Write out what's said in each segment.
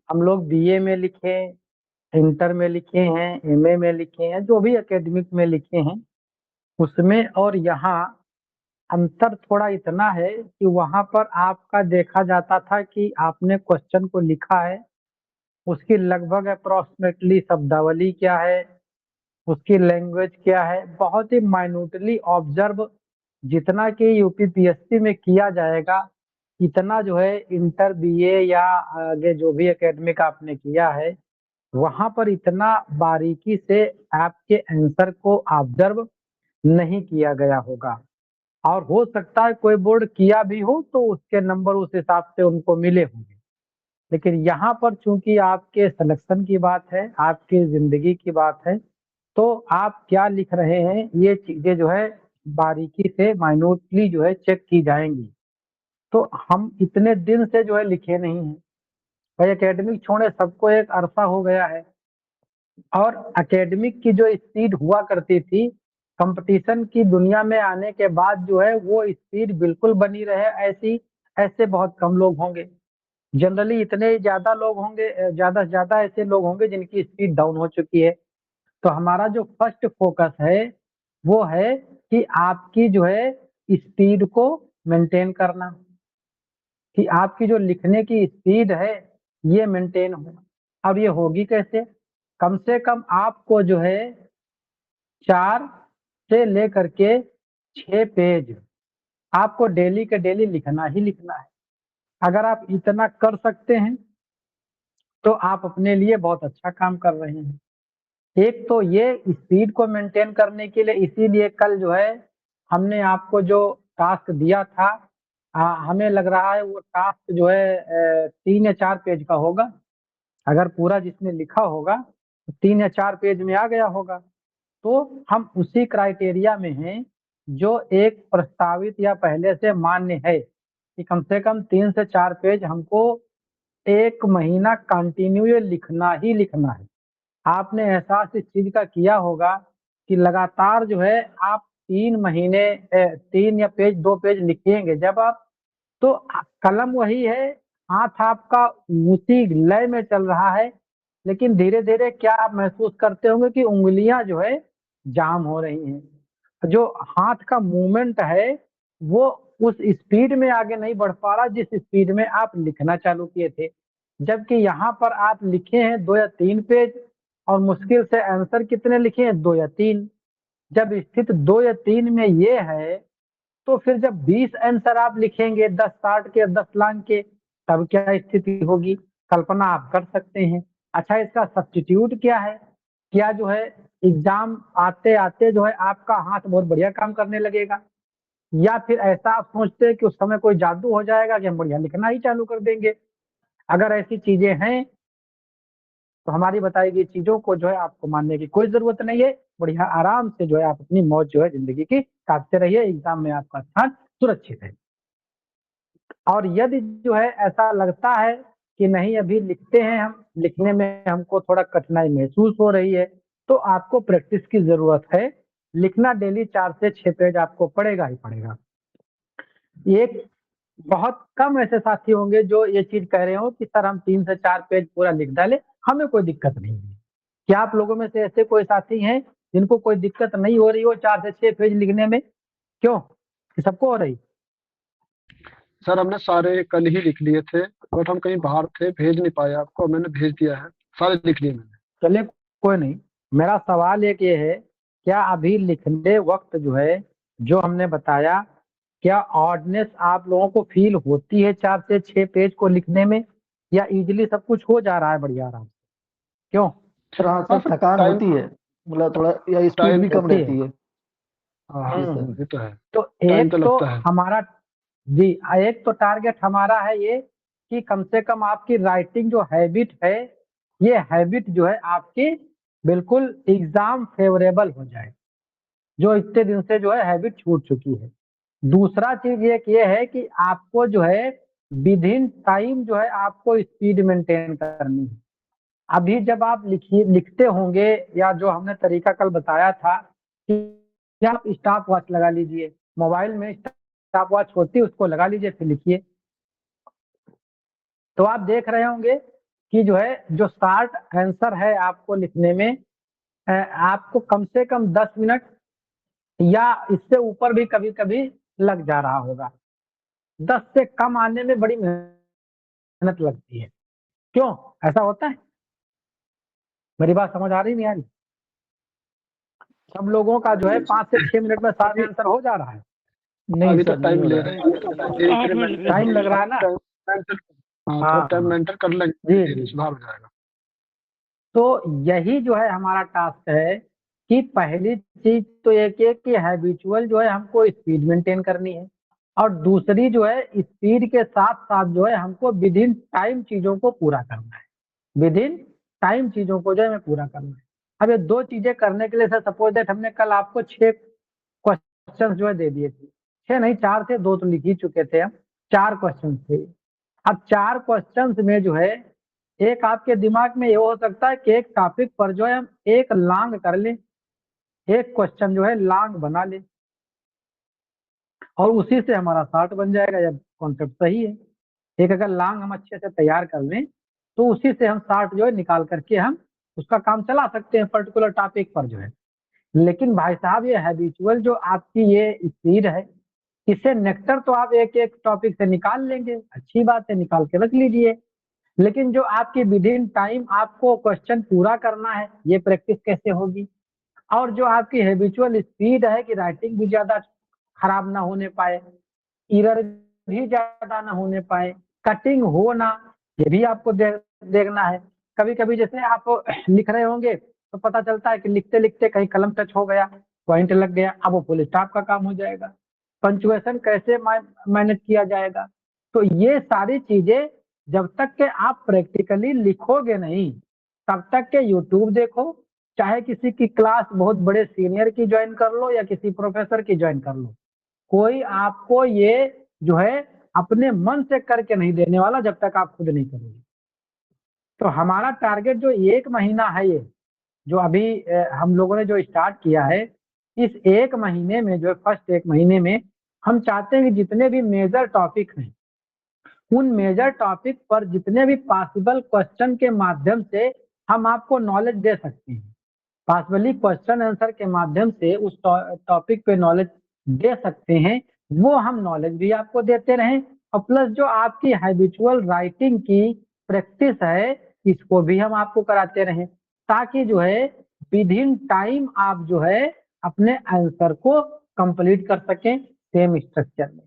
हम लोग बीए में लिखे, इंटर में लिखे हैं, एमए में लिखे हैं, जो भी एकेडमिक में लिखे हैं उसमें और यहाँ अंतर थोड़ा इतना है कि वहाँ पर आपका देखा जाता था कि आपने क्वेश्चन को लिखा है, उसकी लगभग अप्रोक्सीमेटली शब्दावली क्या है, उसकी लैंग्वेज क्या है, बहुत ही माइन्यूटली ऑब्जर्व जितना कि यूपीपीएससी में किया जाएगा इतना जो है इंटर बीए या आगे जो भी एकेडमिक आपने किया है वहां पर इतना बारीकी से आपके आंसर को ऑब्जर्व नहीं किया गया होगा। और हो सकता है कोई बोर्ड किया भी हो तो उसके नंबर उस हिसाब से उनको मिले होंगे, लेकिन यहाँ पर चूंकि आपके सिलेक्शन की बात है, आपकी जिंदगी की बात है, तो आप क्या लिख रहे हैं ये चीजें जो है बारीकी से माइन्यूटली जो है चेक की जाएंगी। तो हम इतने दिन से जो है लिखे नहीं हैं भाई, एकेडमिक छोड़े सबको एक अरसा हो गया है। और एकेडमिक की जो स्पीड हुआ करती थी कंपटीशन की दुनिया में आने के बाद जो है वो स्पीड बिल्कुल बनी रहे ऐसी, ऐसे बहुत कम लोग होंगे। जनरली इतने ज्यादा लोग होंगे, ज्यादा से ज्यादा ऐसे लोग होंगे जिनकी स्पीड डाउन हो चुकी है। तो हमारा जो फर्स्ट फोकस है वो है कि आपकी जो है स्पीड को मेंटेन करना, कि आपकी जो लिखने की स्पीड है ये मेंटेन हो। अब ये होगी कैसे? कम से कम आपको जो है 4 से लेकर के 6 पेज आपको डेली के डेली लिखना ही लिखना है। अगर आप इतना कर सकते हैं तो आप अपने लिए बहुत अच्छा काम कर रहे हैं। एक तो ये स्पीड को मेंटेन करने के लिए, इसीलिए कल जो है हमने आपको जो टास्क दिया था, हमें लग रहा है वो टास्क जो है 3 या 4 पेज का होगा। अगर पूरा जिसने लिखा होगा तो 3 या 4 पेज में आ गया होगा। तो हम उसी क्राइटेरिया में हैं जो एक प्रस्तावित या पहले से मान्य है कि कम से कम 3 से 4 पेज हमको 1 महीना कंटिन्यू ये लिखना ही लिखना है। आपने एहसास इस चीज का किया होगा कि लगातार जो है आप 3 महीने 3 या 2 पेज लिखेंगे जब आप, तो कलम वही है, हाथ आपका उसी लय में चल रहा है, लेकिन धीरे धीरे क्या आप महसूस करते होंगे कि उंगलियां जो है जाम हो रही हैं। जो हाथ का मूवमेंट है वो उस स्पीड में आगे नहीं बढ़ पा रहा जिस स्पीड में आप लिखना चालू किए थे। जबकि यहाँ पर आप लिखे हैं 2 या 3 पेज और मुश्किल से आंसर कितने लिखे हैं? 2 या 3। जब स्थिति 2 या 3 में ये है तो फिर जब 20 आंसर आप लिखेंगे 10 60 के 10 लाख के, तब क्या स्थिति होगी कल्पना आप कर सकते हैं। अच्छा, इसका सब्स्टिट्यूट क्या है? क्या जो है एग्जाम आते आते जो है आपका हाथ बहुत बढ़िया काम करने लगेगा, या फिर ऐसा आप सोचते हैं कि उस समय कोई जादू हो जाएगा कि हम बढ़िया लिखना ही चालू कर देंगे? अगर ऐसी चीजें हैं तो हमारी बताई गई चीजों को जो है आपको मानने की कोई जरूरत नहीं है। बढ़िया आराम से जो है आप अपनी मौज जो है जिंदगी की काटते रहिए, एग्जाम में आपका स्थान सुरक्षित है। और यदि जो है ऐसा लगता है कि नहीं अभी लिखते हैं हम, लिखने में हमको थोड़ा कठिनाई महसूस हो रही है, तो आपको प्रैक्टिस की जरूरत है। लिखना डेली 4 से 6 पेज आपको पड़ेगा ही पड़ेगा। एक बहुत कम ऐसे साथी होंगे जो ये चीज कह रहे हो कि सर हम 3 से 4 पेज पूरा लिख डाले, हमें कोई दिक्कत नहीं है। क्या आप लोगों में से ऐसे कोई साथी हैं जिनको कोई दिक्कत नहीं हो रही हो 4 से 6 पेज लिखने में? क्यों, कि सबको हो रही? सर हमने सारे कल ही लिख लिए थे, बट हम कहीं बाहर थे, भेज नहीं पाए आपको, मैंने भेज दिया है, सारे लिख लिए मैंने। चलिए कोई नहीं। मेरा सवाल एक ये है, क्या अभी लिखने वक्त जो है जो हमने बताया, क्या ऑडनेस आप लोगों को फील होती है 4 से 6 पेज को लिखने में, या इजीली सब कुछ हो जा रहा है बढ़िया आराम से? क्यों? सर हाँ हाँ सर, सर, थकान टाइम होती है, मतलब थोड़ा या स्पीड टाइम भी तो कम होती रहती है। है। हाँ जी हाँ, सर। ये तो है। तो टाइम एक तो तो लगता है। हमारा, जी, एक तो टारगेट हमारा है ये कि कम से कम आपकी राइटिंग जो हैबिट है, ये हैबिट जो है आपकी बिल्कुल एग्जाम फेवरेबल हो जाए, जो इतने दिन से जो है हैबिट छूट चुकी है। दूसरा चीज एक ये है कि आपको जो है विद इन टाइम जो है आपको स्पीड मेंटेन करनी है। अभी जब आप लिखते होंगे, या जो हमने तरीका कल बताया था कि आप स्टॉप वॉच लगा लीजिए, मोबाइल में स्टॉप वॉच होती है उसको लगा लीजिए फिर लिखिए। तो आप देख रहे होंगे कि जो है जो शॉर्ट आंसर है आपको लिखने में आपको कम से कम 10 मिनट या इससे ऊपर भी कभी कभी लग जा रहा होगा। 10 से कम आने में बड़ी मेहनत लगती है। क्यों ऐसा होता है? मेरी बात समझ आ रही नहीं आ रही? सब लोगों का जो है 5 से 6 मिनट में शॉर्ट अभी आंसर हो जा रहा है। नहीं अभी सर, तो नहीं टाइम हो ले रहा रहे है। हैं, धीरे धीरे टाइम लग रहा है ना? हाँ, थोड़ा टाइम हाँ मेंटेन कर लेंगे, जी धीरे जी। सुधार हो जाएगा। तो यही जो है हमारा टास्क है कि पहली चीज तो एक है कि हैबिचुअल जो है हमको स्पीड मेंटेन करनी है, और दूसरी जो है स्पीड के साथ साथ जो है हमको विद इन टाइम चीजों को पूरा करना है। विद इन टाइम चीजों को जो है हमें पूरा करना है। अब ये दो चीजें करने के लिए सर सपोज दैट हमने कल आपको 6 क्वेश्चन जो है दे दिए थे, 6 नहीं 4 थे, 2 तो लिख ही चुके थे हम, 4 क्वेश्चन थे। अब 4 क्वेश्चंस में जो है एक आपके दिमाग में ये हो सकता है कि एक टॉपिक पर जो है हम एक लॉन्ग कर लें, एक क्वेश्चन जो है लॉन्ग बना लें और उसी से हमारा शॉर्ट बन जाएगा। यह कॉन्सेप्ट सही है। एक अगर लॉन्ग हम अच्छे से तैयार कर लें तो उसी से हम शॉर्ट जो है निकाल करके हम उसका काम चला सकते हैं पर्टिकुलर टॉपिक पर जो है। लेकिन भाई साहब ये हैबिचुअल जो आपकी ये स्पीड है, इसे नेक्टर तो आप एक एक टॉपिक से निकाल लेंगे, अच्छी बात है, निकाल के रख लीजिए। लेकिन जो आपकी विद इन टाइम आपको क्वेश्चन पूरा करना है, ये प्रैक्टिस कैसे होगी? और जो आपकी हैबिचुअल स्पीड है कि राइटिंग भी ज्यादा खराब ना होने पाए, एरर भी ज्यादा ना होने पाए, कटिंग हो ना, ये भी आपको देखना है। कभी कभी जैसे आप लिख रहे होंगे तो पता चलता है कि लिखते लिखते कहीं कलम टच हो गया, पॉइंट लग गया, अब वो फुल स्टॉप का काम हो जाएगा। पंचुएशन कैसे मैनेज किया जाएगा? तो ये सारी चीजें जब तक के आप प्रैक्टिकली लिखोगे नहीं तब तक के यूट्यूब देखो, चाहे किसी की क्लास बहुत बड़े सीनियर की ज्वाइन कर लो या किसी प्रोफेसर की ज्वाइन कर लो, कोई आपको ये जो है अपने मन से करके नहीं देने वाला जब तक आप खुद नहीं करोगे। तो हमारा टारगेट जो 1 महीना है, ये जो अभी हम लोगों ने जो स्टार्ट किया है, इस 1 महीने में जो फर्स्ट 1 महीने में हम चाहते हैं कि जितने भी मेजर टॉपिक हैं उन मेजर टॉपिक पर जितने भी पॉसिबल क्वेश्चन के माध्यम से हम आपको नॉलेज दे सकते हैं, पॉसिबली क्वेश्चन आंसर के माध्यम से उस टॉपिक पे नॉलेज दे सकते हैं, वो हम नॉलेज भी आपको देते रहें। और प्लस जो आपकी हैबिचुअल राइटिंग की प्रैक्टिस है इसको भी हम आपको कराते रहें, ताकि जो है विद इन टाइम आप जो है अपने आंसर को कंप्लीट कर सकें सेम स्ट्रक्चर में।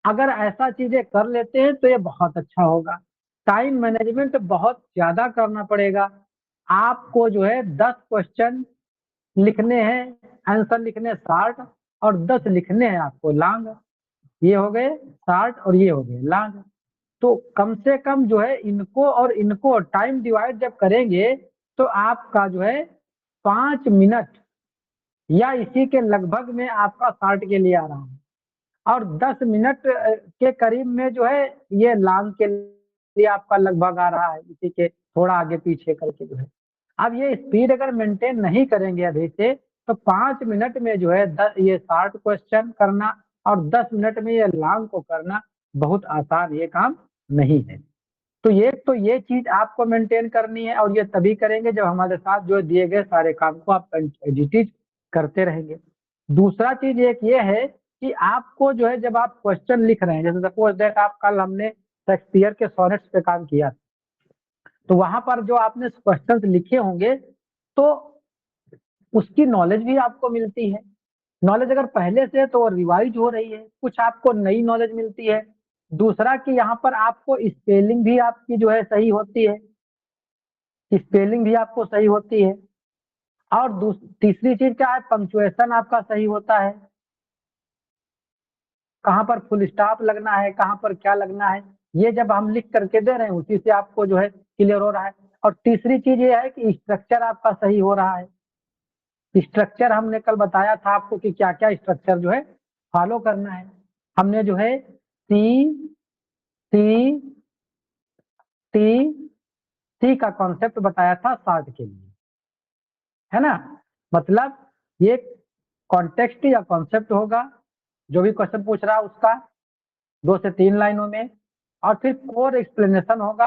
अगर ऐसा चीजें कर लेते हैं तो ये बहुत अच्छा होगा। टाइम मैनेजमेंट बहुत ज्यादा करना पड़ेगा आपको, जो है 10 क्वेश्चन लिखने हैं, आंसर लिखने 60 और 10 लिखने हैं आपको लॉन्ग। ये हो गए 60 और ये हो गए लॉन्ग। तो कम से कम जो है इनको और इनको टाइम डिवाइड जब करेंगे तो आपका जो है 5 मिनट या इसी के लगभग में आपका 60 के लिए आ रहा है, और 10 मिनट के करीब में जो है ये लॉन्ग के लिए आपका लगभग आ रहा है, इसी के थोड़ा आगे पीछे करके जो है। अब ये स्पीड अगर मेंटेन नहीं करेंगे अभी से तो 5 मिनट में जो है ये 60 क्वेश्चन करना और 10 मिनट में ये लॉन्ग को करना बहुत आसान ये काम नहीं है। तो ये चीज आपको मेंटेन करनी है, और ये तभी करेंगे जब हमारे साथ जो दिए गए सारे काम को आप एडिट करते रहेंगे। दूसरा चीज एक ये है कि आपको जो है जब आप क्वेश्चन लिख रहे हैं, जैसे सपोज दैट आप कल हमने शेक्सपियर के सोनेट्स पे काम किया, तो वहां पर जो आपने क्वेश्चंस लिखे होंगे तो उसकी नॉलेज भी आपको मिलती है। नॉलेज अगर पहले से है तो रिवाइज हो रही है, कुछ आपको नई नॉलेज मिलती है। दूसरा कि यहाँ पर आपको स्पेलिंग भी आपकी जो है सही होती है, स्पेलिंग भी आपको सही होती है। और तीसरी चीज क्या है, पंक्चुएशन आपका सही होता है, कहाँ पर फुल स्टॉप लगना है, कहाँ पर क्या लगना है, ये जब हम लिख करके दे रहे हैं उसी से आपको जो है क्लियर हो रहा है। और तीसरी चीज ये है कि स्ट्रक्चर आपका सही हो रहा है। स्ट्रक्चर हमने कल बताया था आपको कि क्या क्या स्ट्रक्चर जो है फॉलो करना है। हमने जो है सी सी टी सी का कॉन्सेप्ट बताया था शॉर्ट के लिए, है ना? मतलब ये कॉन्टेक्स्ट या कॉन्सेप्ट होगा जो भी क्वेश्चन पूछ रहा है उसका 2 से 3 लाइनों में, और फिर कोर एक्सप्लेनेशन होगा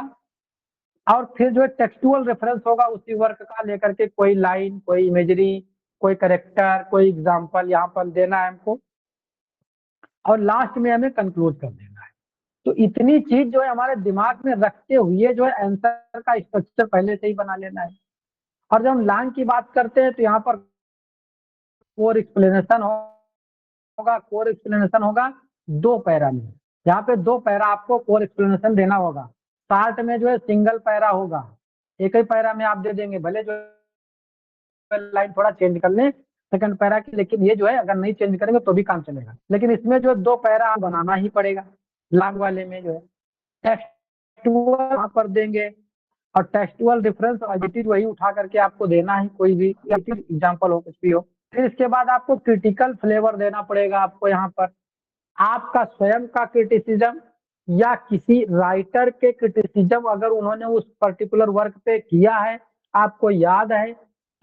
और फिर जो है टेक्सटुअल रेफरेंस होगा उसी वर्क का लेकर के, कोई लाइन, कोई इमेजरी, कोई करेक्टर, कोई एग्जाम्पल यहाँ पर देना है हमको, और लास्ट में हमें कंक्लूड कर देना है। तो इतनी चीज जो है हमारे दिमाग में रखते हुए जो है आंसर का स्ट्रक्चर पहले से ही बना लेना है। और जब हम लॉन्ग की बात करते हैं तो यहाँ पर कोर एक्सप्लेनेशन होगा। कोर एक्सप्लेनेशन होगा 2 पैरा में, यहाँ पे 2 पैरा आपको कोर एक्सप्लेनेशन देना होगा। शार्ट में जो है सिंगल पैरा होगा, एक ही पैरा में आप दे देंगे, भले जो लाइन थोड़ा चेंज कर लें सेकंड पैरा की, लेकिन ये जो है अगर नहीं चेंज करेंगे तो भी काम चलेगा। लेकिन इसमें जो है 2 पैरा आप बनाना ही पड़ेगा। लॉन्ग वाले में जो है टेक्सटुअल यहाँ पर देंगे, और टेक्सटुअल डिफरेंस एडिटिव वही उठा करके आपको देना है, कोई भी एग्जाम्पल हो, कुछ भी हो। फिर इसके बाद आपको क्रिटिकल फ्लेवर देना पड़ेगा आपको यहाँ पर, आपका स्वयं का क्रिटिसिज्म या किसी राइटर के क्रिटिसिज्म अगर उन्होंने उस पर्टिकुलर वर्क पे किया है, आपको याद है,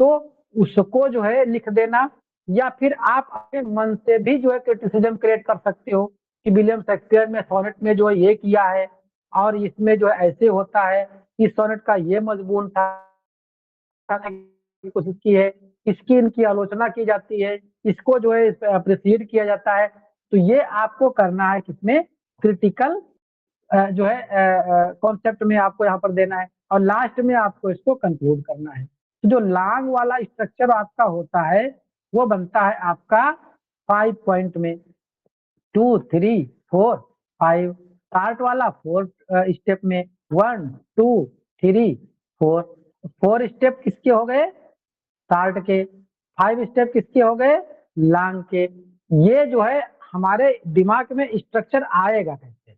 तो उसको जो है लिख देना। या फिर आप अपने मन से भी जो है क्रिटिसिज्म क्रिएट कर सकते हो कि विलियम शेक्सपियर में सोनेट में जो है ये किया है, और इसमें जो है ऐसे होता है, इस सोनेट का ये मजमून था, की कोशिश की है, इसकी इनकी आलोचना की जाती है, इसको जो है अप्रिशिएट किया जाता है। तो ये आपको करना है किसमें, क्रिटिकल जो है कॉन्सेप्ट में आपको यहाँ पर देना है, और लास्ट में आपको इसको कंक्लूड करना है। तो जो लॉन्ग वाला स्ट्रक्चर आपका होता है वो बनता है आपका 5 पॉइंट में, 2, 3, 4, 5। स्टार्ट वाला 4 स्टेप में, 1, 2, 3, 4। 4 स्टेप किसके हो गए, स्टार्ट के। 5 स्टेप किसके हो गए, लॉन्ग के। ये जो है हमारे दिमाग में स्ट्रक्चर आएगा कैसे,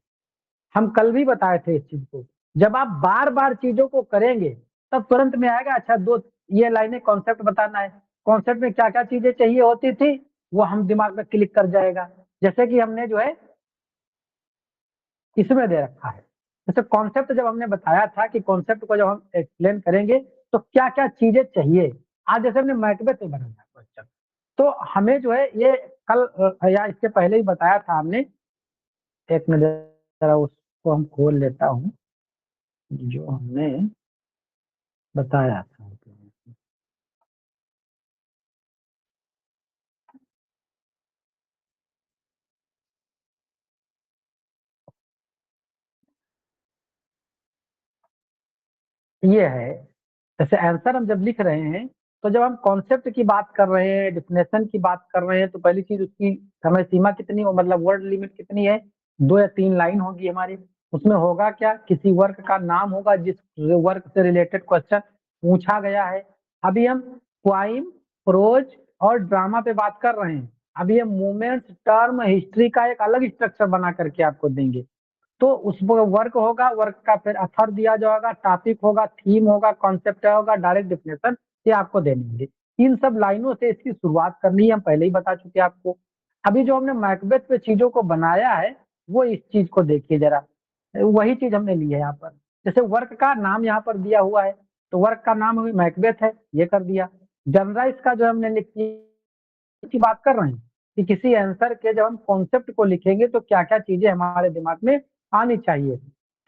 हम कल भी बताए थे इस चीज को। जब आप बार बार चीजों को करेंगे तब तुरंत में आएगा, अच्छा 2 ये लाइनें कॉन्सेप्ट बताना है, कॉन्सेप्ट में क्या क्या चीजें चाहिए होती थी वो हम दिमाग में क्लिक कर जाएगा। जैसे कि हमने जो है इसमें दे रखा है, जैसे कॉन्सेप्ट जब हमने बताया था कि कॉन्सेप्ट को जब हम एक्सप्लेन करेंगे तो क्या क्या चीजें चाहिए। आज जैसे हमने मैकबेथ में बनाया क्वेश्चन, तो हमें जो है ये कल या इससे पहले ही बताया था हमने। एक मिनट जरा उसको हम खोल लेता हूँ जो हमने बताया था। ये है, जैसे आंसर हम जब लिख रहे हैं तो जब हम कॉन्सेप्ट की बात कर रहे हैं, डेफिनेशन की बात कर रहे हैं, तो पहली चीज उसकी समय सीमा कितनी हो, मतलब वर्ड लिमिट कितनी है, 2 या 3 लाइन होगी हमारी। उसमें होगा क्या, किसी वर्क का नाम होगा जिस वर्क से रिलेटेड क्वेश्चन पूछा गया है। अभी हम पोइम, प्रोज और ड्रामा पे बात कर रहे हैं। अभी हम मूवमेंट्स, टर्म, हिस्ट्री का एक अलग स्ट्रक्चर बना करके आपको देंगे। तो उस वर्क होगा, वर्क का फिर अथर दिया जाएगा, टॉपिक होगा, थीम होगा, कॉन्सेप्ट होगा, डायरेक्ट डेफिनेशन, ये आपको देंगे। इन सब लाइनों से इसकी शुरुआत करनी है, हम पहले ही बता चुके आपको। अभी जो हमने मैकबेथ पे चीजों को बनाया है वो इस चीज को देखिए जरा, वही चीज हमने ली है यहाँ पर। जैसे वर्क का नाम यहाँ पर दिया हुआ है, तो वर्क का नाम मैकबेथ है, ये कर दिया। जनरल इसका जो हमने लिख दिया, की बात कर रहे हैं कि किसी आंसर के जब हम कॉन्सेप्ट को लिखेंगे तो क्या क्या चीजें हमारे दिमाग में आनी चाहिए,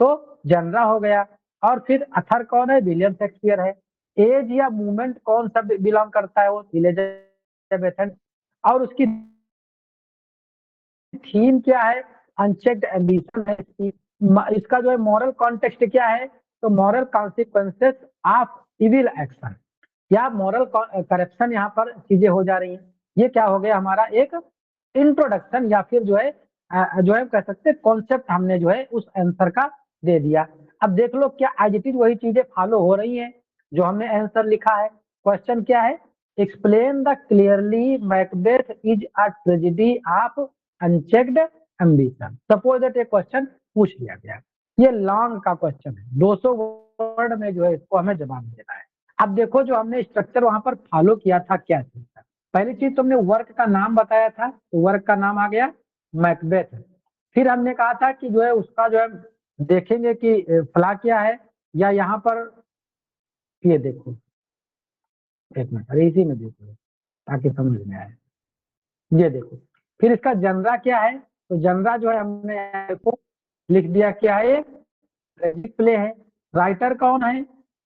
तो जनरा हो गया। और फिर अथर कौन है, विलियम शेक्सपियर है। एज या मूवमेंट कौन सा बिलोंग करता है, वो एलिजाबेथन। और उसकी थीम क्या है, अनचेक्ड एम्बिशन है इसकी। इसका जो है मॉरल कॉन्टेक्स्ट क्या है, तो moral consequences of evil action, या मॉरल करप्शन यहाँ पर चीजें हो जा रही हैं। ये क्या हो गया हमारा एक इंट्रोडक्शन, या फिर जो है जो है कह सकते हैं कॉन्सेप्ट हमने जो है उस आंसर का दे दिया। अब देख लो क्या एडिटिव वही चीजें फॉलो हो रही हैं जो हमने आंसर लिखा है। क्वेश्चन क्या है, explain the clearly Macbeth is a tragedy of unchecked ambition. Suppose that एक क्वेश्चन पूछ लिया गया, ये लॉन्ग का क्वेश्चन है, 200 वर्ड में जो है इसको हमें जवाब देना है। अब देखो जो हमने स्ट्रक्चर वहां पर फॉलो किया था क्या चीज था। पहली चीज तुमने वर्क का नाम बताया था, तो वर्क का नाम आ गया मैकबेथ। फिर हमने कहा था कि जो है उसका जो है देखेंगे कि फ्ला क्या है, या यहाँ पर ये देखो, एक मिनट, अरे इसी में देखो ताकि समझ में आए। ये देखो, फिर इसका जनरा क्या है, तो जनरा जो है हमने देखो लिख दिया क्या है, ट्रेजिक प्ले है। राइटर कौन है?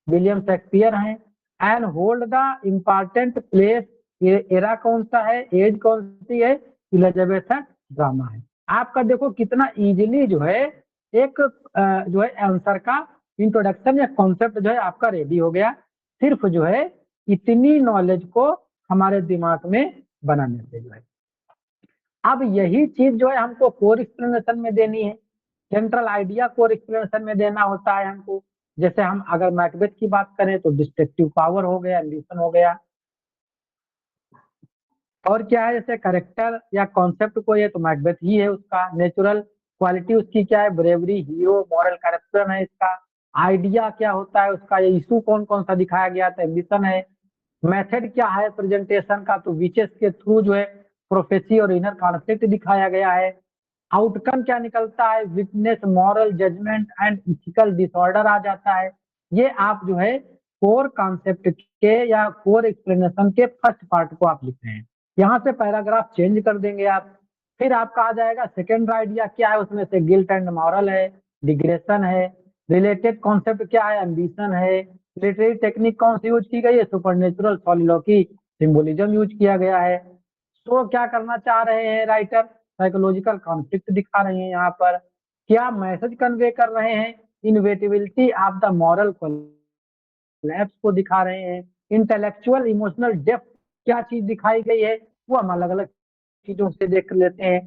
विलियम शेक्सपियर हैं। And hold the important place, era कौन सा है, एज कौन सी है? इलिजाबेथन ड्रामा है। आपका देखो कितना इजीली जो है एक जो है आंसर का इंट्रोडक्शन या कॉन्सेप्ट जो है आपका रेडी हो गया, सिर्फ जो है इतनी नॉलेज को हमारे दिमाग में बनाने से जो है। अब यही चीज जो है हमको कोर एक्सप्लेनेशन में देनी है, सेंट्रल आइडिया कोर एक्सप्लेनेशन में देना होता है हमको। जैसे हम अगर मैकबेथ की बात करें तो डिस्ट्रक्टिव पावर हो गया, एम्बिशन हो गया, और क्या है जैसे करेक्टर या कॉन्सेप्ट को, ये तो मैकबेथ ही है उसका। नेचुरल क्वालिटी उसकी क्या है? ब्रेवरी, हीरो, मॉरल करप्शन है इसका। आइडिया क्या होता है उसका? ये इशू कौन कौन सा दिखाया गया था? एम्बिशन है। मेथड क्या है प्रेजेंटेशन का? तो विचेस के थ्रू जो है प्रोफेसी और इनर कॉन्फ्लिक्ट दिखाया गया है। आउटकम क्या निकलता है? Witness, moral judgement and ethical disorder आ जाता है। ये आप जो है कोर कॉन्सेप्ट के या कोर एक्सप्लेनेशन के फर्स्ट पार्ट को आप लिख रहे हैं। यहाँ से पैराग्राफ चेंज कर देंगे आप। फिर आपका आ जाएगा सेकेंड आइडिया क्या है, उसमें से गिल्ट एंड मॉरल है, डिग्रेशन है। रिलेटेड कॉन्सेप्ट क्या है? एम्बिशन है। लिटरेरी टेक्निक कौन सी यूज की गई है? सुपरनेचुरल, सॉलिलॉकी, सिंबोलिज्म यूज किया गया है। तो क्या करना चाह रहे हैं राइटर? साइकोलॉजिकल कॉन्फ्लिक्ट दिखा रहे हैं यहाँ पर। क्या मैसेज कन्वे कर रहे हैं? इनोवेटिविटी ऑफ द मॉरल कोलैप्स को दिखा रहे हैं। इंटेलेक्चुअल इमोशनल डेप्थ क्या चीज दिखाई गई है, वो हम अलग अलग चीजों से देख लेते हैं।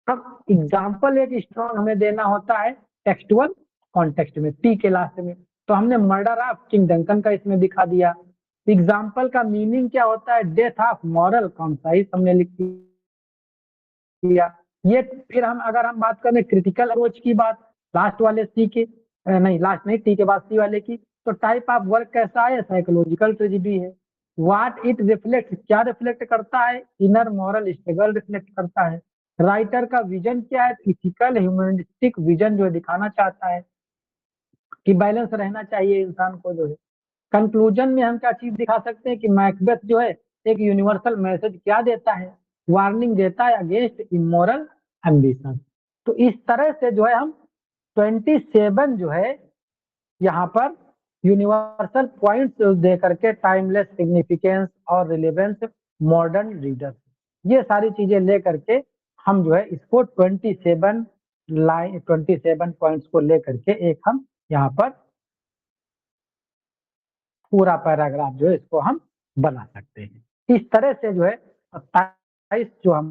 अब एग्जाम्पल एक स्ट्रॉन्ग हमें देना होता है टेक्सटुअल कॉन्टेक्स्ट में, टी के लास्ट में। तो हमने मर्डर ऑफ किंग डंकन का इसमें दिखा दिया। एग्जाम्पल का मीनिंग क्या होता है? डेथ ऑफ मॉरल कॉन्साइज हमने लिख दिया। ये फिर हम अगर हम बात करें क्रिटिकल अप्रोच की बात, लास्ट वाले सी की, नहीं लास्ट नहीं, टी के बाद सी वाले की, तो टाइप ऑफ वर्क कैसा है? साइकोलॉजिकल ट्रेजेडी है। व्हाट इट रिफ्लेक्ट, क्या रिफ्लेक्ट करता है? इनर मॉरल स्ट्रगल रिफ्लेक्ट करता है। राइटर का विजन क्या है? इथिकल ह्यूमनिस्टिक विजन जो है दिखाना चाहता है कि बैलेंस रहना चाहिए इंसान को जो है। कंक्लूजन में हम क्या चीज दिखा सकते हैं कि मैकबेथ जो है एक यूनिवर्सल मैसेज क्या देता है? वार्निंग देता है अगेंस्ट इमोरल एम्बिशन। तो इस तरह से जो है हम 27 जो है यहाँ पर यूनिवर्सल पॉइंट्स दे करके टाइमलेस सिग्निफिकेंस और रिलेवेंस मॉडर्न रीडर, ये सारी चीजें ले करके हम जो है इसको 27 पॉइंट्स को लेकर के एक हम यहाँ पर पूरा पैराग्राफ जो है इसको हम बना सकते हैं। इस तरह से जो है 27 जो हम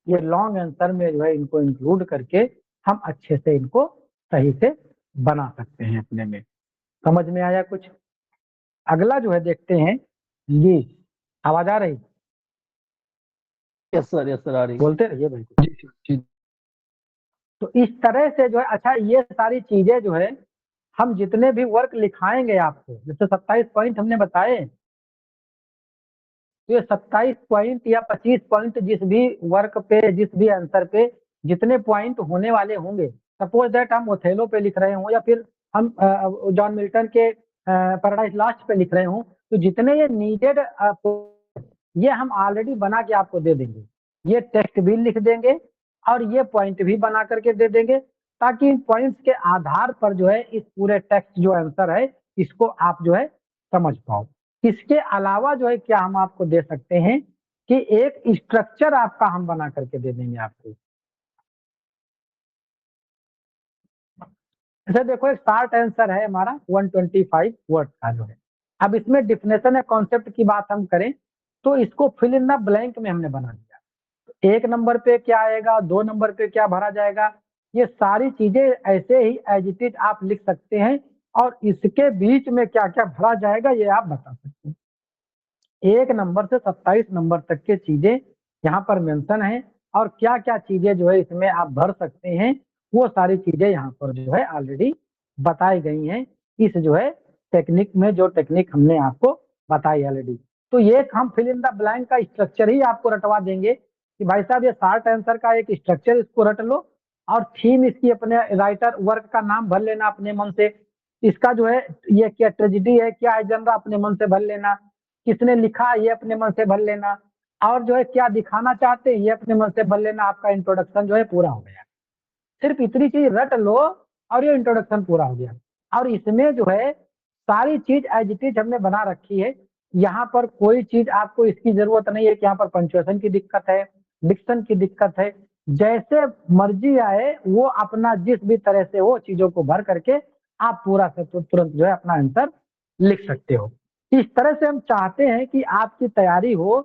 ये लॉन्ग आंसर में जो है इनको इंक्लूड करके हम अच्छे से इनको सही से बना सकते हैं अपने में। समझ में आया कुछ? अगला जो है देखते हैं, ये आवाज आ रही? यस सर आ रही है। बोलते रहिए भाई। जी जी। तो इस तरह से जो है, अच्छा ये सारी चीजें जो है हम जितने भी वर्क लिखाएंगे आपको, जैसे 27 पॉइंट हमने बताए, तो ये 27 पॉइंट या 25 पॉइंट जिस भी वर्क पे, जिस भी आंसर पे जितने पॉइंट होने वाले होंगे, सपोज दैट हम ओथेलो पे लिख रहे हों या फिर हम जॉन मिल्टन के पैराडाइज लास्ट पे लिख रहे हों, तो जितने ये नीडेड ये हम ऑलरेडी बना के आपको दे देंगे। ये टेक्स्ट भी लिख देंगे और ये पॉइंट भी बना करके दे देंगे, ताकि इन पॉइंट्स के आधार पर जो है इस पूरे टेक्स्ट जो आंसर है इसको आप जो है समझ पाओ। इसके अलावा जो है क्या हम आपको दे सकते हैं कि एक स्ट्रक्चर आपका हम बना करके दे देंगे आपको। अच्छा देखो, एक शॉर्ट आंसर है हमारा 125 वर्ड का जो है। अब इसमें डिफिनेशन या कॉन्सेप्ट की बात हम करें तो इसको फिल इन द ब्लैंक में हमने बना दिया। एक नंबर पे क्या आएगा, 2 नंबर पे क्या भरा जाएगा, ये सारी चीजें ऐसे ही एज इट इज आप लिख सकते हैं, और इसके बीच में क्या क्या भरा जाएगा ये आप बता सकते हैं। 1 नंबर से 27 नंबर तक के चीजें यहाँ पर मेंशन है, और क्या क्या चीजें जो है इसमें आप भर सकते हैं वो सारी चीजें यहाँ पर जो है ऑलरेडी बताई गई हैं इस जो है टेक्निक में, जो टेक्निक हमने आपको बताई ऑलरेडी। तो ये हम फिल इन द ब्लैंक का स्ट्रक्चर ही आपको रटवा देंगे कि भाई साहब ये शॉर्ट आंसर का एक स्ट्रक्चर इसको रट लो, और थीम इसकी अपने राइटर वर्क का नाम भर लेना अपने मन से। इसका जो है ये क्या ट्रेजिडी है, क्या है जनरा, अपने मन से भर लेना। किसने लिखा ये अपने मन से भर लेना, और जो है क्या दिखाना चाहते हैं ये अपने मन से भर लेना। आपका इंट्रोडक्शन जो है पूरा हो गया। सिर्फ इतनी चीज रट लो और ये इंट्रोडक्शन पूरा हो गया। और इसमें जो है सारी चीज एज इट इज हमने बना रखी है। यहाँ पर कोई चीज आपको इसकी जरूरत नहीं है कि यहाँ पर पंचुएशन की दिक्कत है, डिक्शन की दिक्कत है। जैसे मर्जी आए वो अपना जिस भी तरह से हो चीजों को भर करके आप पूरा से तुरंत जो है अपना आंसर लिख सकते हो। इस तरह से हम चाहते हैं कि आपकी तैयारी हो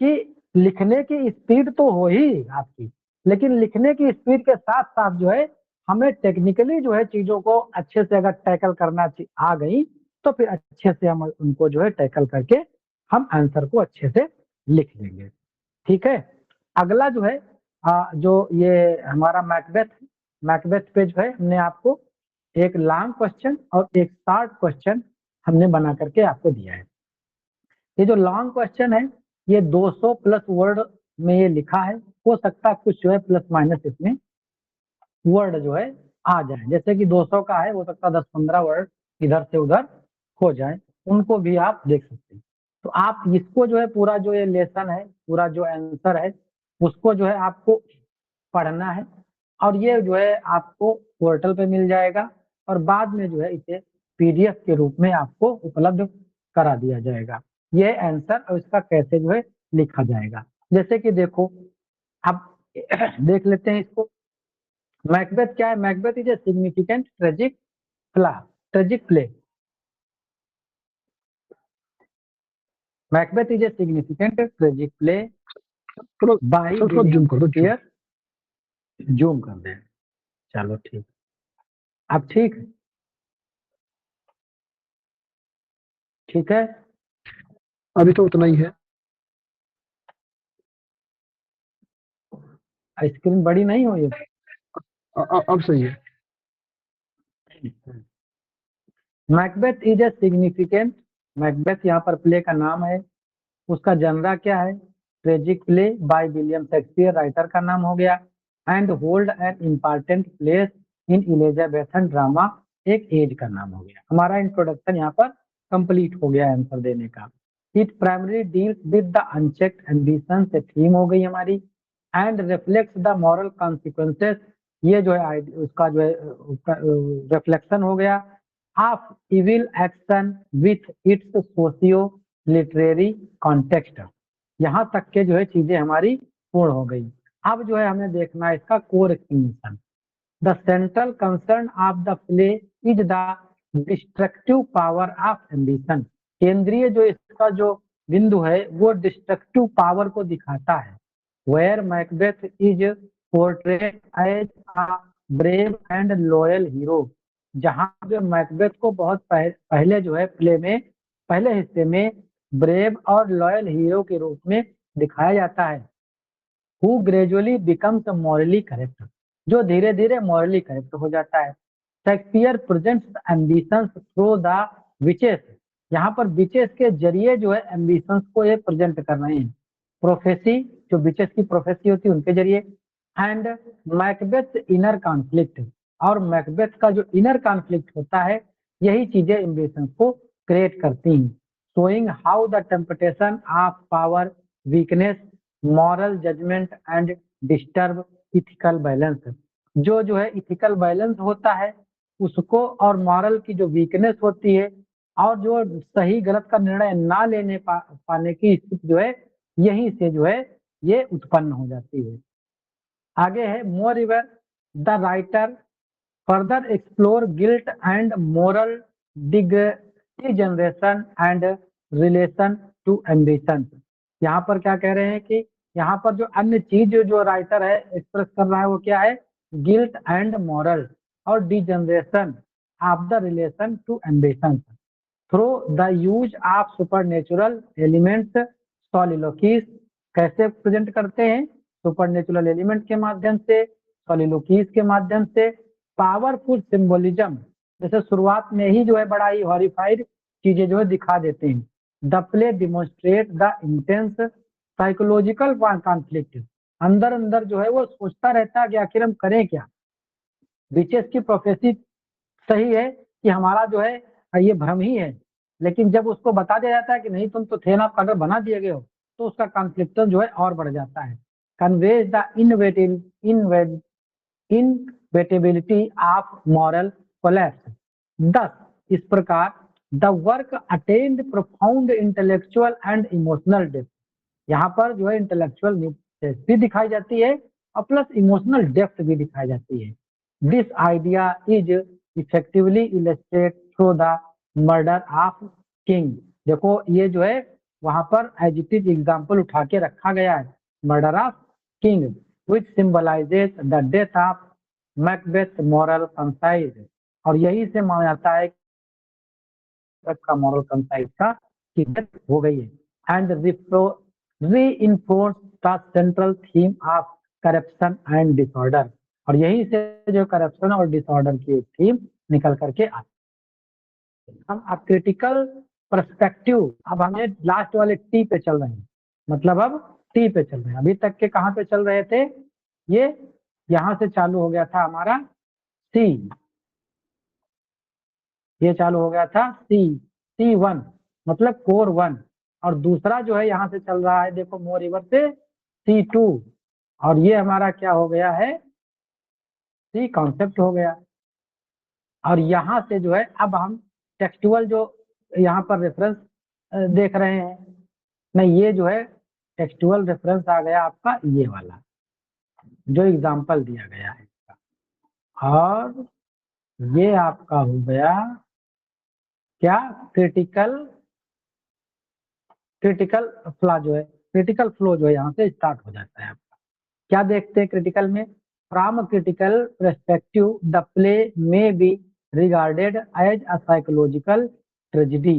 कि लिखने की स्पीड तो हो ही आपकी, लेकिन लिखने की स्पीड के साथ साथ जो है हमें टेक्निकली जो है चीजों को अच्छे से अगर टैकल करना आ गई तो फिर अच्छे से हम उनको जो है टैकल करके हम आंसर को अच्छे से लिख लेंगे। ठीक है, अगला जो है जो ये हमारा मैकबेथ पे जो है हमने आपको एक लॉन्ग क्वेश्चन और एक शॉर्ट क्वेश्चन हमने बना करके आपको दिया है। ये जो लॉन्ग क्वेश्चन है ये 200 प्लस वर्ड में ये लिखा है, हो सकता है कुछ जो है प्लस माइनस इसमें वर्ड जो है आ जाए, जैसे कि 200 का है हो सकता है 10-15 वर्ड इधर से उधर हो जाए, उनको भी आप देख सकते हैं। तो आप इसको जो है पूरा जो ये लेसन है, पूरा जो आंसर है उसको जो है आपको पढ़ना है और ये जो है आपको पोर्टल पे मिल जाएगा और बाद में जो है इसे पीडीएफ के रूप में आपको उपलब्ध करा दिया जाएगा। ये आंसर और इसका कैसे जो है लिखा जाएगा, जैसे कि देखो आप देख लेते हैं इसको। मैकबेथ क्या है? Macbeth is a significant tragic play. Macbeth is a significant tragic play थोड़ा बाय सर थोड़ा जूम कर दो। शेक्सपियर। जूम कर दें, चलो ठीक, अब ठीक ठीक है। अभी तो उतना ही है। स्क्रीन बड़ी नहीं हो ये? अब सही है। Macbeth is a significant, Macbeth यहाँ पर प्ले का नाम है, उसका जनरा क्या है? Tragic play by William Shakespeare, writer का नाम हो गया। And hold an important place in Elizabethan drama, एक एज का नाम हो गया। हमारा इंट्रोडक्शन यहाँ पर कंप्लीट हो गया आंसर देने का। It primary deals with the unchecked ambition, से थीम हो गई हमारी। And reflects the moral consequences, ये जो है उसका जो है रिफ्लेक्शन हो गया of evil action with its socio literary context. यहाँ तक के जो है चीजें हमारी पूर्ण हो गई। अब जो है हमें देखना है इसका core explanation. The central concern of the play is the destructive power of ambition. केंद्रीय जो इसका जो बिंदु है वो डिस्ट्रक्टिव पावर को दिखाता है। Where Macbeth is portrait as a brave and loyal hero, जहां पे मैकबेथ को बहुत पहले जो है प्ले में पहले हिस्से में ब्रेव और लॉयल हीरो के रूप में दिखाया जाता है। Who gradually becomes morally correct, जो धीरे धीरे मॉरली करेक्ट हो जाता है। Shakespeare presents ambitions through the witches, यहाँ पर विचेस के जरिए जो है एम्बिशंस को ये प्रेजेंट कर रहे हैं। प्रोफेसी, जो विचेस की प्रोफेसी होती है उनके जरिए। एंड मैकबेथ इनर कॉन्फ्लिक्ट, और मैकबेथ का जो इनर कॉन्फ्लिक्ट होता है यही चीजें एम्बिशंस को क्रिएट करती हैं। Showing how the temptation of power, weakness, moral judgement and disturb ethical balance, जो है इथिकल बैलेंस होता है उसको, और मॉरल की जो वीकनेस होती है और जो सही गलत का निर्णय ना लेने पाने की स्थिति जो है यहीं से जो है ये उत्पन्न हो जाती है। आगे है moreover the writer further explore guilt and moral degeneration and relation to ambition. यहाँ पर क्या कह रहे हैं कि यहाँ पर जो अन्य चीज जो राइटर है एक्सप्रेस कर रहा है वो क्या है? गिल्ट एंड मॉरल और degeneration of the relation to ambition through the use of supernatural elements soliloquies. कैसे प्रेजेंट करते हैं? सुपरनेचुरल एलिमेंट के माध्यम से, सॉलिलोकीज के माध्यम से, पावरफुल सिंबोलिज्म, जैसे शुरुआत में ही जो है बड़ा ही हॉरिफाइड चीजें जो है दिखा देते हैं। The play demonstrate the intense psychological conflict, अंदर अंदर जो है वो सोचता रहता है कि आखिर हम करें क्या। विचेस की प्रोफेसी सही है कि हमारा जो है ये भ्रम ही है, लेकिन जब उसको बता दिया जाता है कि नहीं तुम तो थे ना, अगर बना दिए गए हो, तो उसका कॉन्फ्लिक्शन जो है और बढ़ जाता है। Conveys the inevitability of moral collapse, 10 इस प्रकार the work attend profound intellectual and emotional depth, यहाँ पर जो है इंटेलेक्चुअल भी दिखाई जाती है और प्लस इमोशनल डेप्थ भी दिखाई जाती है। This idea is effectively illustrate through the murder of king. देखो ये जो है वहां पर एज इट इज एग्जाम्पल उठा के रखा गया है, murder of king which symbolizes the death of Macbeth moral concise, और यही से माना जाता है का मॉरल कंसाइज का कि डेथ हो गई है। And reinforce the central theme of corruption and disorder, और यही से जो करप्शन और डिसऑर्डर की थीम निकल करके आती है। हम अब क्रिटिकल पर्सपेक्टिव, अब हमें लास्ट वाले टी पे चल रहे हैं, मतलब अब टी पे चल रहे हैं। अभी तक के कहाँ पे चल रहे थे, ये यहाँ से चालू हो गया था हमारा सी, ये चालू हो गया था C1 मतलब कोर 1, और दूसरा जो है यहाँ से चल रहा है देखो मोर रिवर से C2, और ये हमारा क्या हो गया है, सी कॉन्सेप्ट हो गया। और यहाँ से जो है अब हम टेक्सटुअल जो यहाँ पर रेफरेंस देख रहे हैं, नहीं ये जो है टेक्सटुअल रेफरेंस आ गया आपका ये वाला जो एग्जाम्पल दिया गया है, और ये आपका हो गया क्या, क्रिटिकल फ्लो जो है यहाँ से स्टार्ट हो जाता है आपका। क्या देखते हैं क्रिटिकल में, from critical perspective the play may be regarded as a psychological tragedy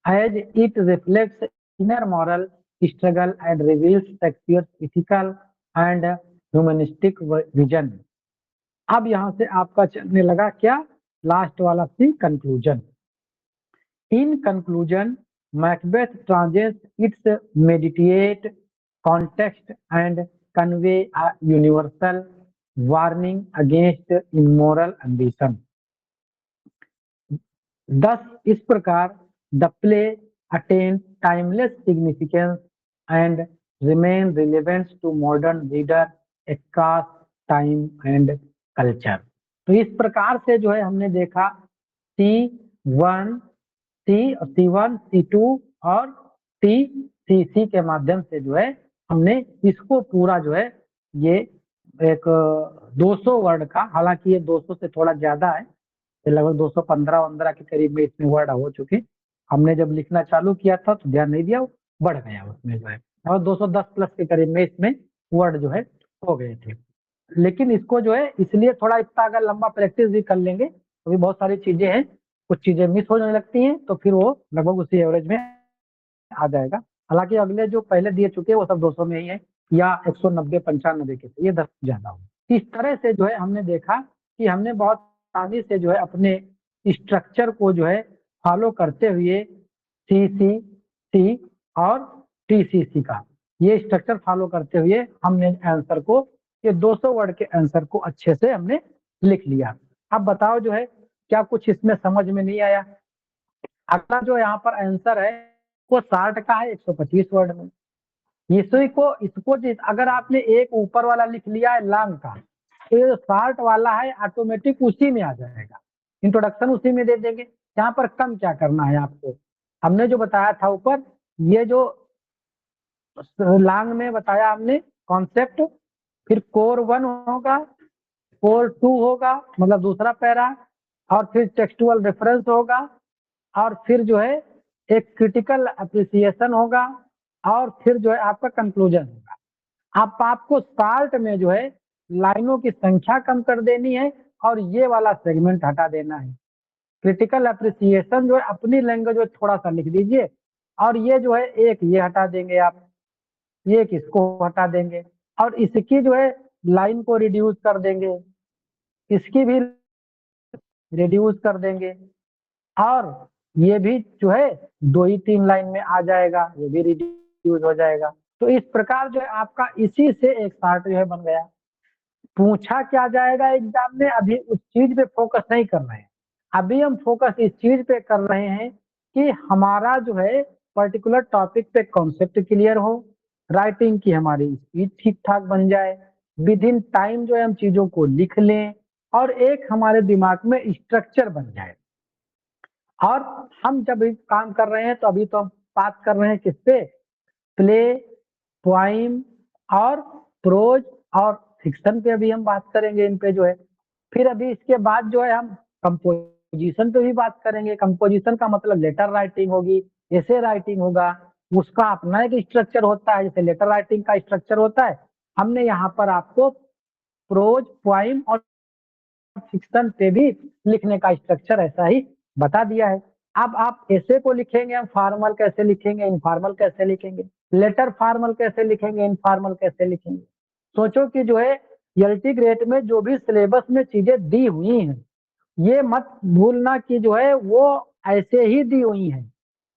as it reflects inner moral struggle and reveals Shakespeare's ethical and humanistic vision. अब यहाँ से आपका चलने लगा क्या, लास्ट वाला C conclusion. In conclusion Macbeth transcends its mediate context and convey a universal warning against immoral ambition. Thus, इस प्रकार the play attains timeless significance and remain relevant to modern reader across time and culture. तो इस प्रकार से जो है हमने देखा C1 C2 और TCC के माध्यम से जो है हमने इसको पूरा जो है ये एक 200 वर्ड का, हालांकि ये 200 से थोड़ा ज्यादा है, लगभग 215 के करीब में इसमें वर्ड हो चुके। हमने जब लिखना चालू किया था तो ध्यान नहीं दिया, बढ़ गया उसमें जो है, और 210 प्लस के करीब में इसमें वर्ड जो है हो गए थे। लेकिन इसको जो है इसलिए थोड़ा इतना अगर लंबा प्रैक्टिस भी कर लेंगे तो भी बहुत सारी चीजें हैं, कुछ चीजें मिस होने लगती हैं तो फिर वो लगभग उसी एवरेज में आ जाएगा। हालांकि अगले जो पहले दिए चुके हैं वो सब 200 में ही है, या 190 95 के, ये 10 ज्यादा हो। इस तरह से जो है हमने देखा कि हमने बहुत आसानी से जो है अपने स्ट्रक्चर को जो है फॉलो करते हुए CCC और TCC का ये स्ट्रक्चर फॉलो करते हुए हमने आंसर को, ये 200 वर्ड के आंसर को अच्छे से हमने लिख लिया। अब बताओ जो है क्या कुछ इसमें समझ में नहीं आया। अगला जो यहाँ पर आंसर है वो 60 का है 125 वर्ड में। इसको अगर आपने एक ऊपर वाला लिख लिया है लॉन्ग का, तो ये 60 वाला है ऑटोमेटिक उसी में आ जाएगा, इंट्रोडक्शन उसी में दे देंगे। यहाँ पर कम क्या करना है आपको, हमने जो बताया था ऊपर, ये जो लॉन्ग में बताया हमने कॉन्सेप्ट, फिर कोर 1 होगा, कोर 2 होगा मतलब दूसरा पैरा, और फिर टेक्सटुअल रेफरेंस होगा, और फिर जो है एक क्रिटिकल अप्रिसिएशन होगा, और फिर जो है आपका कंक्लूजन होगा। अब आपको शार्ट में जो है लाइनों की संख्या कम कर देनी है और ये वाला सेगमेंट हटा देना है। क्रिटिकल अप्रिसिएशन जो है अपनी लैंग्वेज में थोड़ा सा लिख दीजिए, और ये जो है एक ये हटा देंगे आप, ये किसको हटा देंगे, और इसकी जो है लाइन को रिड्यूस कर देंगे, इसकी भी रिड्यूस कर देंगे, और ये भी जो है 2 ही 3 लाइन में आ जाएगा, ये भी रिड्यूस हो जाएगा। तो इस प्रकार जो है आपका इसी से एक चार्ट जो है बन गया। पूछा क्या जाएगा एग्जाम में, अभी उस चीज पे फोकस नहीं कर रहे हैं, अभी हम फोकस इस चीज पे कर रहे हैं कि हमारा जो है पर्टिकुलर टॉपिक पे कॉन्सेप्ट क्लियर हो, राइटिंग की हमारी स्पीड ठीक ठाक बन जाए, विद इन टाइम जो है हम चीजों को लिख लें, और एक हमारे दिमाग में स्ट्रक्चर बन जाए। और हम जब भी काम कर रहे हैं तो अभी तो हम बात कर रहे हैं किस पे, प्ले, पोइम और प्रोज और फिक्शन पे अभी हम बात करेंगे इन पे जो है। फिर अभी इसके बाद जो है हम कंपोजिशन पे भी बात करेंगे। कंपोजिशन का मतलब लेटर राइटिंग होगी, ऐसे राइटिंग होगा, उसका अपना एक स्ट्रक्चर होता है, जैसे लेटर राइटिंग का स्ट्रक्चर होता है। हमने यहाँ पर आपको प्रोज, पोइम और फिक्शन पे भी लिखने का स्ट्रक्चर ऐसा ही बता दिया है। अब आप ऐसे को लिखेंगे, हम फॉर्मल कैसे लिखेंगे, इनफॉर्मल कैसे लिखेंगे, लेटर फॉर्मल कैसे लिखेंगे, इनफॉर्मल कैसे लिखेंगे। सोचो कि जो है एलटी ग्रेड में जो भी सिलेबस में चीजें दी हुई हैं, ये मत भूलना कि जो है वो ऐसे ही दी हुई हैं।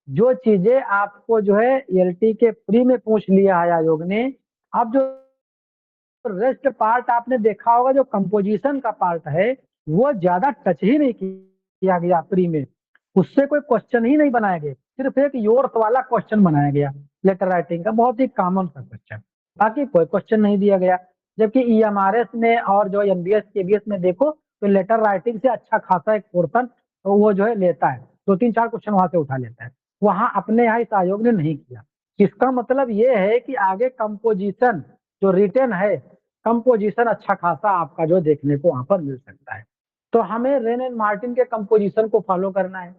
जो चीजें आपको जो है एलटी के प्री में पूछ लिया है आयोग ने, अब जो रेस्ट पार्ट आपने देखा होगा, जो कंपोजिशन का पार्ट है वो ज्यादा टच ही नहीं किया गया प्री में, उससे कोई क्वेश्चन ही नहीं बनाया गया, सिर्फ एक योर्स वाला क्वेश्चन बनाया गया लेटर राइटिंग का, बहुत ही कॉमन सा क्वेश्चन, बाकी कोई क्वेश्चन नहीं दिया गया। जबकि ईएमआरएस में और जो एमबीएस केबीएस में देखो तो लेटर राइटिंग से अच्छा खासा एक पोर्शन वो जो है लेता है, 2-3-4 क्वेश्चन वहां से उठा लेता है। वहां अपने यहाँ इस आयोग ने नहीं किया। इसका मतलब ये है कि आगे कंपोजिशन जो रिटन है, कंपोजिशन अच्छा खासा आपका जो देखने को वहां पर मिल सकता है। तो हमें रेन एंड मार्टिन के कंपोजिशन को फॉलो करना है।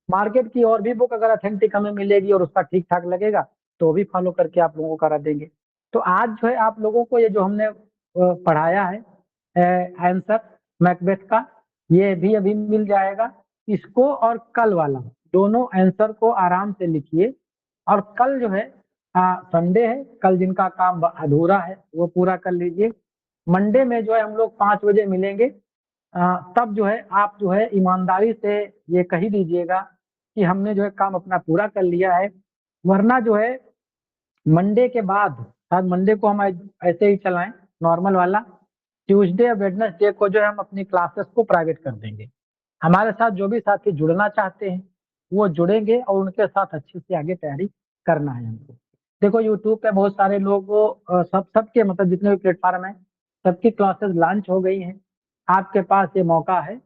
मार्केट की और भी बुक अगर अथेंटिक हमें मिलेगी और उसका ठीक ठाक लगेगा तो भी फॉलो करके आप लोगों को करा देंगे। तो आज जो है आप लोगों को ये जो हमने पढ़ाया है आंसर मैकबेथ का, ये भी अभी मिल जाएगा। इसको और कल वाला दोनों आंसर को आराम से लिखिए, और कल जो है संडे है, कल जिनका काम अधूरा है वो पूरा कर लीजिए। मंडे में जो है हम लोग 5 बजे मिलेंगे। तब जो है आप जो है ईमानदारी से ये कही दीजिएगा कि हमने जो है काम अपना पूरा कर लिया है। वरना जो है मंडे के बाद, शायद मंडे को हम ऐसे ही चलाएं नॉर्मल वाला, ट्यूसडे और वेडनेसडे को जो है हम अपनी क्लासेस को प्राइवेट कर देंगे। हमारे साथ जो भी साथी जुड़ना चाहते हैं वो जुड़ेंगे और उनके साथ अच्छी से आगे तैयारी करना है हमको। देखो यूट्यूब पे बहुत सारे लोग सबके मतलब जितने भी प्लेटफॉर्म है सबकी क्लासेस लॉन्च हो गई हैं। आपके पास ये मौका है,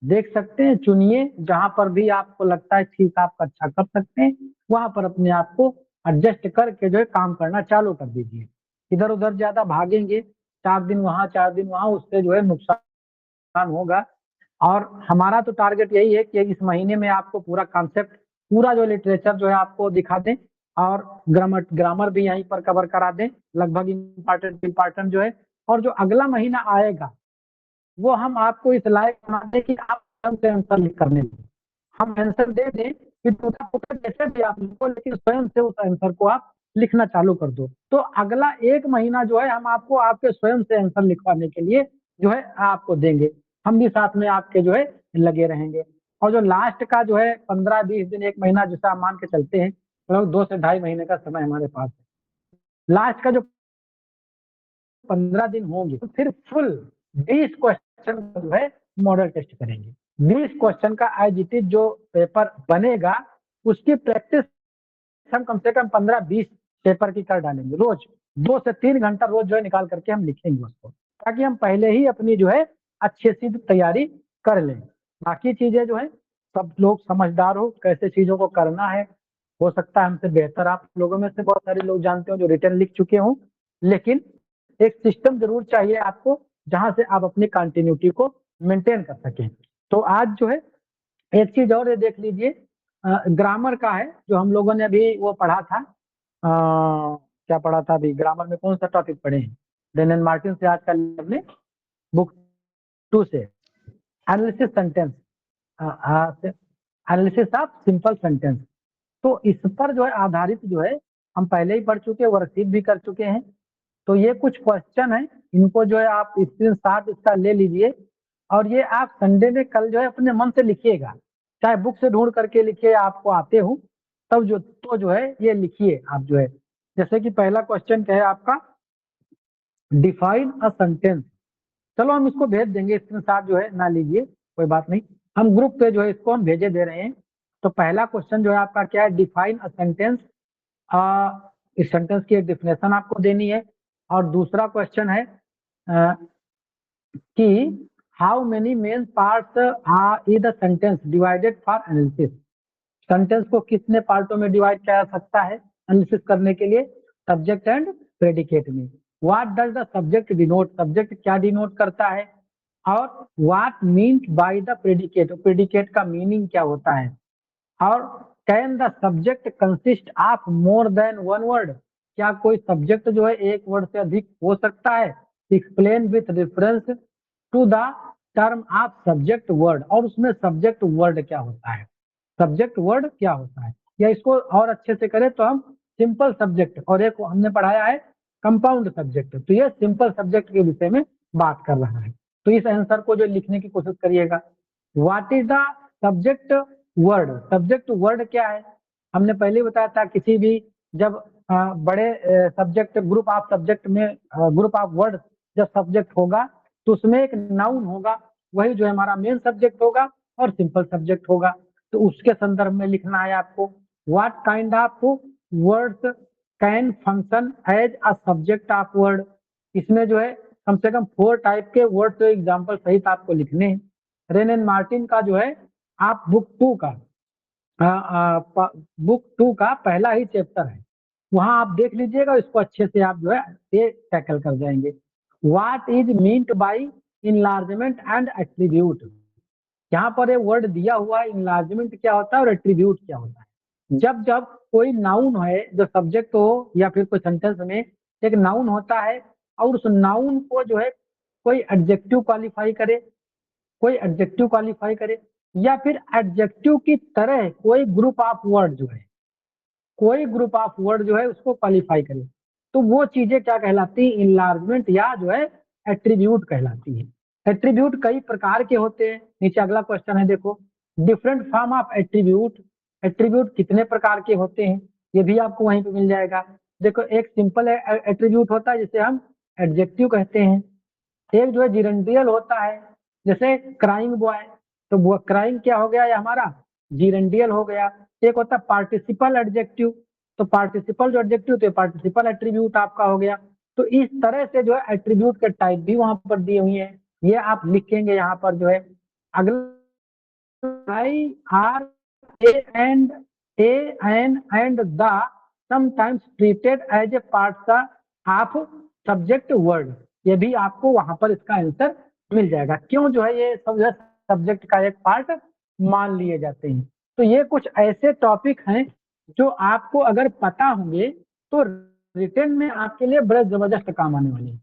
देख सकते हैं, चुनिए जहां पर भी आपको लगता है ठीक आप अच्छा कर सकते हैं, वहां पर अपने आप को एडजस्ट करके जो है काम करना चालू कर दीजिए। इधर उधर ज्यादा भागेंगे, 4 दिन वहां 4 दिन वहां, उससे जो है नुकसान होगा। और हमारा तो टारगेट यही है कि इस महीने में आपको पूरा कॉन्सेप्ट, पूरा जो लिटरेचर जो है आपको दिखा दें, और ग्रामर भी यहीं पर कवर करा दें, लगभग इम्पॉर्टेंट जो है। और जो अगला महीना आएगा वो हम आपको इस लायक बना दें कि आप स्वयं से आंसर लिख करने दें। हम आंसर दे दें कि टूटा फूटा जैसे भी आप लिखो, लेकिन स्वयं से उस आंसर को आप लिखना चालू कर दो। तो अगला 1 महीना जो है हम आपको आपके स्वयं से आंसर लिखवाने के लिए जो है आपको देंगे। हम भी साथ में आपके जो है लगे रहेंगे। और जो लास्ट का जो है 15-20 दिन, 1 महीना जैसा आप मान के चलते हैं, लगभग 2 से 2.5 महीने का समय हमारे पास है। लास्ट का जो 15 दिन होंगे तो फिर फुल 20 क्वेश्चन जो है मॉडल टेस्ट करेंगे। 20 क्वेश्चन का एज इट इज जो पेपर बनेगा उसकी प्रैक्टिस हम कम से कम 15-20 पेपर की कर डालेंगे। रोज 2 से 3 घंटा रोज जो है निकाल करके हम लिखेंगे उसको, ताकि हम पहले ही अपनी जो है अच्छी सी तैयारी कर लें। बाकी चीजें जो है सब लोग समझदार हो कैसे चीजों को करना है। हो सकता है हमसे बेहतर आप लोगों में से बहुत सारे लोग जानते हो जो रिटर्न लिख चुके हों, लेकिन एक सिस्टम जरूर चाहिए आपको जहां से आप अपनी कंटिन्यूटी को मेंटेन कर सकें। तो आज जो है एक चीज और ये देख लीजिए, ग्रामर का है जो हम लोगों ने अभी वो पढ़ा था। क्या पढ़ा था अभी ग्रामर में, कौन सा टॉपिक पढ़े हैं? डेन एंड मार्टिन से आज का हमने बुक 2 से analysis sentence, analysis of simple sentence. तो इस पर जो है आधारित जो है हम पहले ही पढ़ चुके हैं, वर्कशीट भी कर चुके हैं। तो ये कुछ क्वेश्चन है, इनको जो है आप स्क्रीनशॉट इसका ले लीजिए, और ये आप संडे में कल जो है अपने मन से लिखिएगा, चाहे बुक से ढूंढ करके लिखिए, आपको आते हो तब जो है ये लिखिए आप जो है। जैसे कि पहला क्वेश्चन क्या है आपका, डिफाइन अ सेंटेंस। चलो हम इसको भेज देंगे, स्क्रीनशॉट जो है ना लीजिए, कोई बात नहीं, हम ग्रुप पे जो है इसको हम भेजे दे रहे हैं। तो पहला क्वेश्चन जो है आपका क्या है, डिफाइन अ सेंटेंस। इस सेंटेंस की एक डिफिनेशन आपको देनी है। और दूसरा क्वेश्चन है कि how many main parts is the sentence divided for analysis. Sentence को कितने पार्टों में डिवाइड किया जा सकता है एनालिसिस करने के लिए? सब्जेक्ट एंड प्रेडिकेट में। What does the subject denote, subject क्या डिनोट करता है? और what means by the predicate, predicate का मीनिंग क्या होता है? और can the subject consist of more than one word, क्या कोई सब्जेक्ट जो है एक वर्ड से अधिक हो सकता है? Explain with reference to the term of subject word, और उसमें सब्जेक्ट वर्ड क्या होता है? सब्जेक्ट वर्ड क्या होता है? या इसको और अच्छे से करें तो हम सिंपल सब्जेक्ट, और एक हमने पढ़ाया है कंपाउंड सब्जेक्ट, तो ये सिंपल सब्जेक्ट के विषय में बात कर रहा है। तो इस आंसर को जो लिखने की कोशिश करिएगा। What is the subject word, subject word क्या है? हमने पहले बताया था किसी भी जब बड़े सब्जेक्ट ग्रुप ऑफ सब्जेक्ट में ग्रुप ऑफ वर्ड जब सब्जेक्ट होगा तो उसमें एक नाउन होगा, वही जो है हमारा मेन सब्जेक्ट होगा और सिंपल सब्जेक्ट होगा। तो उसके संदर्भ में लिखना है आपको। What kind of words can function as a subject of word, इसमें जो है कम से कम 4 टाइप के वर्ड तो एग्जाम्पल सहित आपको लिखने हैं। रेन एंड मार्टिन का जो है आप बुक 2 का पहला ही चैप्टर है, वहां आप देख लीजिएगा, इसको अच्छे से आप जो है ये टैकल कर जाएंगे। What is meant by enlargement and attribute, यहाँ पर ये वर्ड दिया हुआ है, इनलार्जमेंट क्या होता है और एट्रीब्यूट क्या होता है। जब जब कोई नाउन है जो सब्जेक्ट हो या फिर कोई सेंटेंस में एक नाउन होता है और उस नाउन को जो है कोई एडजेक्टिव क्वालिफाई करे, कोई एडजेक्टिव क्वालिफाई करे, या फिर एडजेक्टिव की तरह कोई ग्रुप ऑफ वर्ड जो है, कोई ग्रुप ऑफ वर्ड जो है उसको क्वालिफाई करे, तो वो चीजें क्या कहलाती है? इनलार्जमेंट या जो है एट्रीब्यूट कहलाती है। एट्रीब्यूट कई प्रकार के होते हैं। नीचे अगला क्वेश्चन है, देखो different form of attribute, attribute कितने प्रकार के होते हैं? ये भी आपको वहीं पे मिल जाएगा। देखो एक सिंपल एट्रीब्यूट होता है जिसे हम एडजेक्टिव कहते हैं, एक जो है जिरेंडियल होता है, जैसे क्राइंग बॉय, तो वो क्राइंग क्या हो गया? ये हमारा जिरेंडियल हो गया। एक होता है पार्टिसिपल एडजेक्टिव, तो पार्टिसिपल जो एडजेक्टिव तो पार्टिसिपल एट्रीब्यूट आपका हो गया। तो इस तरह से जो है एट्रीब्यूट के टाइप भी वहां पर दिए हुए हैं, ये आप लिखेंगे यहाँ पर जो है। अगला I are and the sometimes treated as a part of subject word, ये भी आपको वहां पर इसका आंसर मिल जाएगा। क्यों जो है ये सब सब्जेक्ट का एक पार्ट मान लिए जाते हैं? तो ये कुछ ऐसे टॉपिक हैं जो आपको अगर पता होंगे तो रिटर्न में आपके लिए बड़े जबरदस्त काम आने वाले हैं।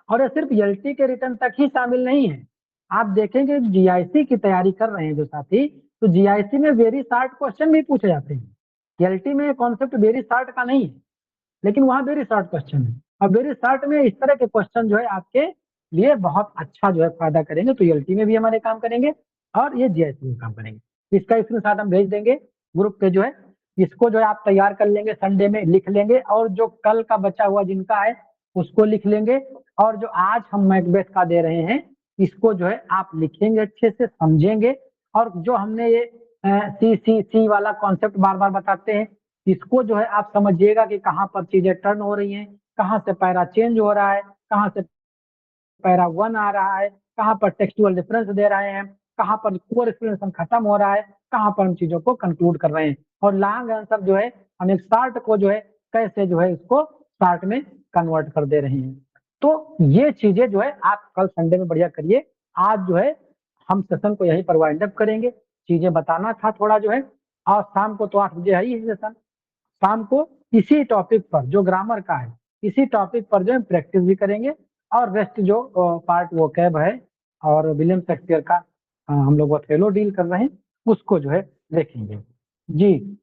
और ये सिर्फ एलटी के रिटर्न तक ही शामिल नहीं है, आप देखेंगे जीआईसी की तैयारी कर रहे हैं जो साथी, तो जीआईसी में वेरी शॉर्ट क्वेश्चन भी पूछे जाते हैं। एलटी में कॉन्सेप्ट वेरी शॉर्ट का नहीं है, लेकिन वहाँ वेरी शॉर्ट क्वेश्चन है, और वेरी शॉर्ट में इस तरह के क्वेश्चन जो है आपके लिए बहुत अच्छा जो है फायदा करेंगे। तो एलटी में भी हमारे काम करेंगे और ये जीआईसी में काम करेंगे। इसका स्क्रीनशॉट हम भेज देंगे ग्रुप पे जो है, इसको जो है आप तैयार कर लेंगे, संडे में लिख लेंगे, और जो कल का बचा हुआ जिनका है उसको लिख लेंगे, और जो आज हम मैकबेथ का दे रहे हैं इसको जो है आप लिखेंगे, अच्छे से समझेंगे। और जो हमने ये सी वाला कॉन्सेप्ट बार बार बताते हैं, इसको जो है आप समझिएगा कि कहाँ पर चीजें टर्न हो रही हैं, कहाँ से पैरा चेंज हो रहा है, कहाँ से पैरा 1 आ रहा है, कहाँ पर टेक्सचुअल डिफरेंस दे रहे हैं, कहाँ पर कोर एक्सप्लेनेशन खत्म हो रहा है, कहाँ पर हम चीजों को कंक्लूड कर रहे हैं, और लॉन्ग आंसर जो है हम एक शार्ट को जो है कैसे जो है इसको शार्ट में कन्वर्ट कर दे रहे हैं। तो ये चीजें जो है आप कल संडे में बढ़िया करिए। आज जो है हम सेशन को यहीं पर वाइंड अप करेंगे, चीजें बताना था थोड़ा जो है, और शाम को तो 8 बजे है ही सेशन, शाम को इसी टॉपिक पर जो ग्रामर का है इसी टॉपिक पर जो है प्रैक्टिस भी करेंगे, और रेस्ट जो पार्ट वो कैब है और विलियम शेक्सपियर का हम लोग ओथेलो डील कर रहे हैं उसको जो है देखेंगे जी।